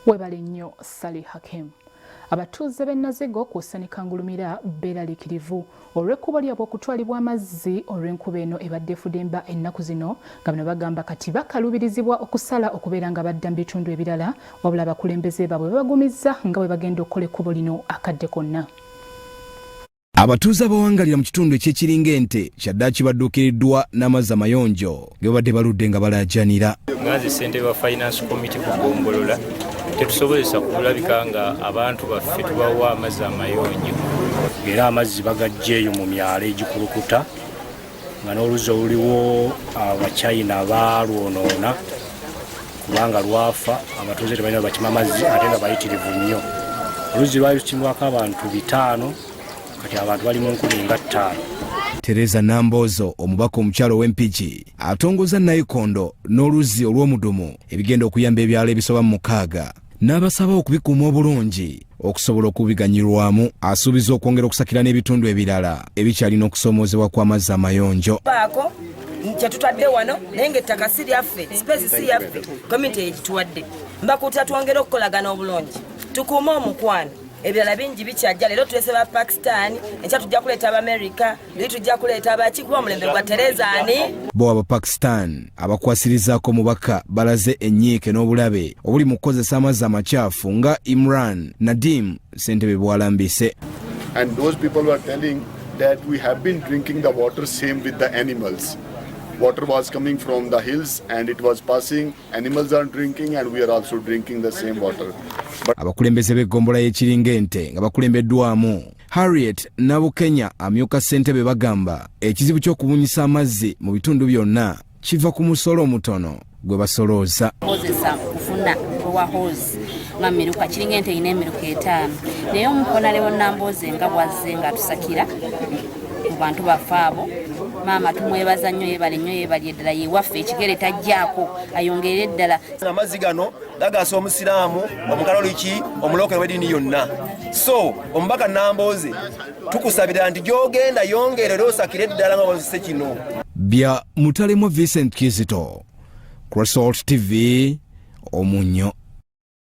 Webale nnyo Sali Hakim. Abatuuze b'e Nazego ku Ssenikangulumira beeraliikirivu olw'ekkubo lyabwe okutwalibwa amazzi olw'enkuba eno ebadde efudemba ennaku zino nga bano bagamba kati bakaluubirizibwa okusala okubeera nga badda mu bitundu ebirala wabula abakulembeze baabwe bagumizza nga bwe bagenda okukola ekkubo lino akadde konna. Abatuuze abawangalira mu kitundu ekyekiringa ente kyaddaaki badduukiriddwa n'amazzi amayonjo ge babadde baludde nga balaajanira. Ngazi ssentebe wa finance committee ku Gombolola tetusobozesa kulabika nga abantu baffe tubawa amazzi amayonjo. Era amazzi bagajjeeyo mu myalo egikulukuta nga n'oluzzi oluliwo Abachina baalwonoona kubanga lwafa abatuuze tebalina bakima amazzi ate nga bayitirivu nnyo. Oluzzi lwali lukimirwako abantu 5 kati abantu bali mu 15. Teresa Nambozo, omubaka omukyalo w'Empigi, atongoza Nayikondo n'oluzzi olw'Omudumu ebigenda okuyamba ebyalo ebisoba mu 6 n'abasaba okubikuuma obulungi okusobola okubiganyirwamu. Asuubiza okwongera okusakira n'ebitundu ebirala ebikyalina okusoomoozebwa kw'amazzi amayonjo. Baako kyetutadde wano naye ng'ettaka si lyaffe, space si yaffe, komiti ekituwadde. Mbakuutira twongere okukolagana obulungi, tukuume omukwano. Ebirala bingi bikyajja leero tulese ba Pakistan, enkya tujja kuleeta Abamerica, leero tujja kuleeta abakikuba omulembe gwa Teresa ani. Bo aba Pakistan abakwasirizaako omubaka balaze ennyiike n'obulabe obuli mu kukozesa amazzi amakyafu nga Imran Nadim ssentebe bw'alambise. And those people were telling that we have been drinking the water same with the animals. Water was coming from the hills and it was passing. Animals are drinking and we are also drinking the same water. Abakulembeze b'eggombolola y'ekiringa ente nga bakulembeddwamu Harriet Nabukenya amyuka ssentebe bagamba ekizibu ky'okubunyisa amazzi mu bitundu byonna kiva ku musolo omutono gwe basolooza. Kozesa kufuna wa hose nga miruka kiringa ente ine miruka 5 naye omukona lewo Namboze nga bwazze nga tusakira ku bantu bafaabo. Mama tumwebaza nnyo yebale nnyo yebali eddala yewaffe ekigere tajjaako ayongerera eddala. Amazzi gano gagasa omusiraamu omukaloliki omuloke w'eddiini yonna. So omubaka Namboze tukusabira nti gy'ogenda yongerera osakire eddala nga bwazise kino. Bya Mutalemu Vincent Kizito, Crossalt TV, Omunyo.